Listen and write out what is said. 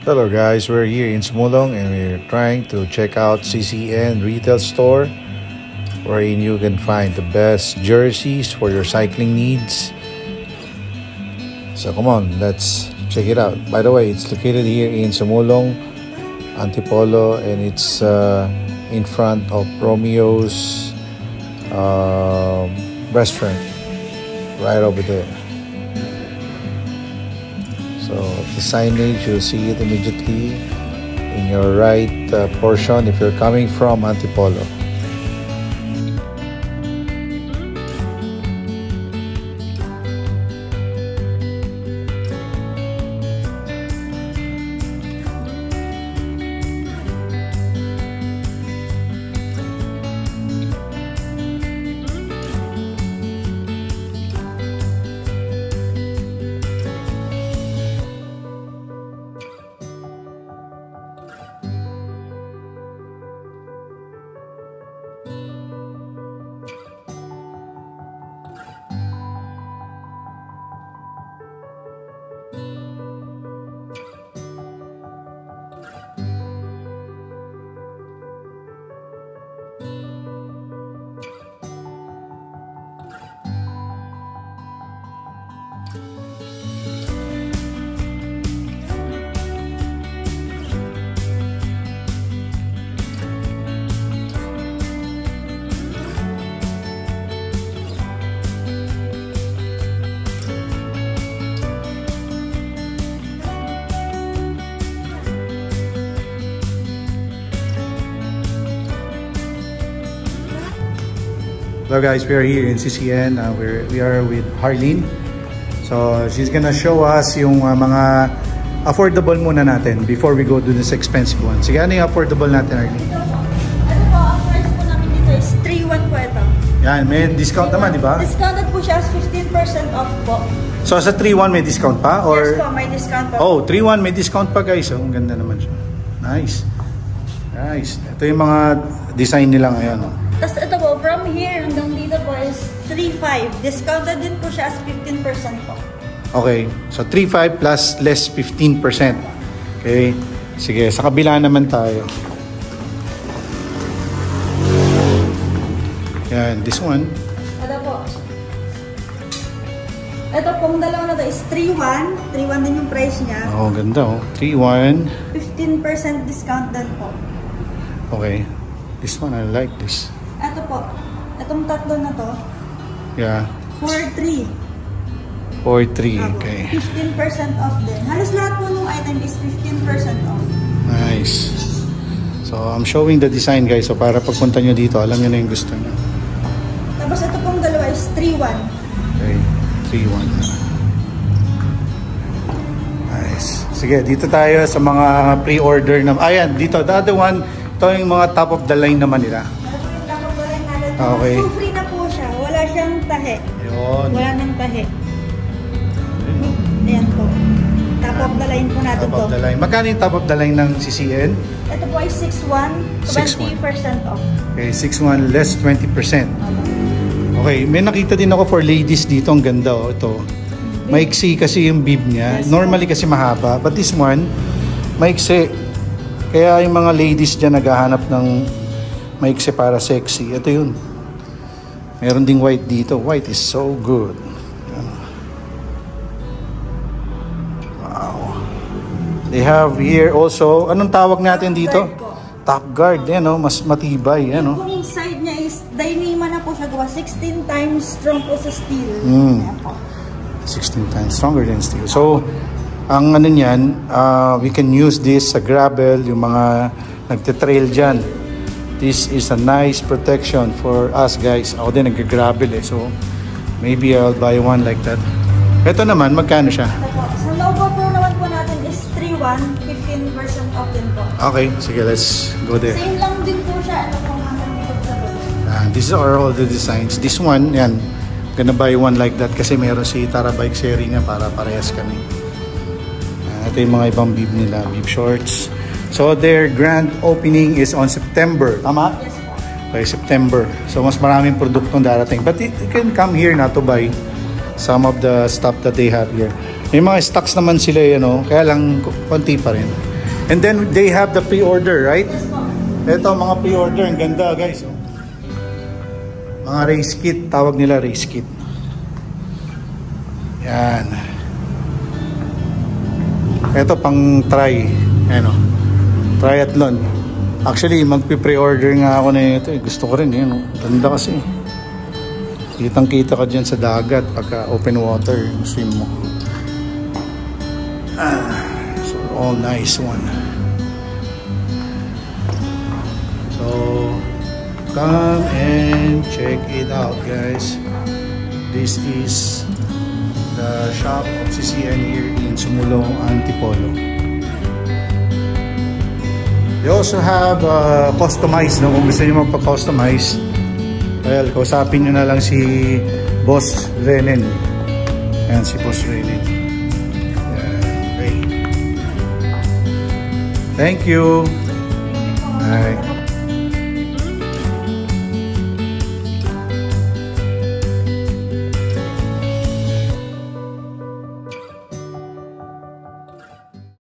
Hello guys, we're here in Sumulong and we're trying to check out CCN retail store wherein you can find the best jerseys for your cycling needs. So come on, let's check it out. By the way, it's located here in Sumulong, Antipolo, and it's in front of Romeo's restaurant right over there. So the signage, you'll see it immediately in your right portion if you're coming from Antipolo. Hello guys, we are here in CCN. We are with Harleen. So she's gonna show us yung mga affordable muna natin before we go to this expensive one. Sige, ano yung affordable natin, Harleen? Ano po, ang price po namin dito is 3-1 po ito. Yan, may discount naman, di ba? Discounted po siya, 15% off po. So sa 3-1 may discount pa? Or... Yes po, may discount pa. Oh, 3-1 may discount pa guys. Oh, ang ganda naman siya. Nice. Nice. Ito yung mga design nila ngayon. Oh. Tapos ito po, from here hanggang dito po is 3-5. Discounted din po siya as 15% po. Okay. So 3-5 plus less 15%. Okay. Sige, sa kabila naman tayo. Yan, this one. Ito po. Ito pong dalawa na ito is 3-1. 3-1 din yung price niya. Oh, ganda oh. 3-1. 15% discount din po. Okay. This one, I like this. Ito po. Itong tatlo na to. Yeah. 4-3. 4-3. Okay. 15% off din. Halos lahat po ng item is 15% off. Nice. So, I'm showing the design guys. So, para pagpunta nyo dito, alam nyo na yung gusto nyo. Tapos ito pong dalawa is 3-1. Okay. 3-1. Nice. Sige, dito tayo sa mga pre-order na... Ayan, dito. The other one, ito yung mga top of the line naman nila. Top of the line natin. Okay. So, free na po siya. Wala siyang tahe. Ayun. Wala nang tahe. Ayan po. Top of the line po natin Top of the line. Magkano yung top of the line ng CCN? Ito po ay 6-1. 20% off. Okay, 6-1 less 20%. Okay, may nakita din ako for ladies dito. Ang ganda oh. Ito. Maiksi kasi yung bib niya. Yes, normally kasi mahaba. But this one, maiksi. Kaya yung mga ladies dyan naghahanap ng maiksi para sexy. Ito yun. Meron ding white dito. White is so good. Wow. They have here also, anong tawag natin dito? Top guard. Yan o, mas matibay. Yan o. Yung side niya is, Dyneema na po siya gawa. 16 times strong po sa steel. 16 times stronger than steel. So, ang ano niyan, we can use this sa gravel, yung mga nagte-trail dyan. This is a nice protection for us guys. Ako din nag-gravel eh. So, maybe I'll buy one like that. Ito naman, magkano siya? Sa Nova Pro naman po natin is 3-1, 15% off din po. Okay, sige, let's go there. Same lang din po siya. Ito po naman dito sa book. These are all the designs. This one, yan. Gonna buy one like that kasi meron si Tara Bike Series niya para parehas kami. Ito yung mga ibang bib nila, bib shorts. So their grand opening is on September. Tama? Yes po. Okay, September. So mas maraming produktong darating. But you can come here na to buy some of the stuff that they have here. May mga stocks naman sila, you know, kaya lang konti pa rin. And then they have the pre-order, right? Yes po. Ito, mga pre-order. Ang ganda, guys. Mga race kit. Tawag nila race kit. Yan. Ito, pang try. Ano? Triathlon. Actually, magpi-pre-order nga ako na ito. Gusto ko rin. Yan. Ganda kasi. Kitang-kita ka dyan sa dagat pagka open water. Swim mo. So, all nice one. So, come and check it out, guys. This is the shop of CCN here in Sumulong, Antipolo. They also have customized, no? Kung gusto nyo magpa-customize, well, kausapin nyo na lang si Boss Renen. Ayan, si Boss Renen. Okay. Thank you. Bye.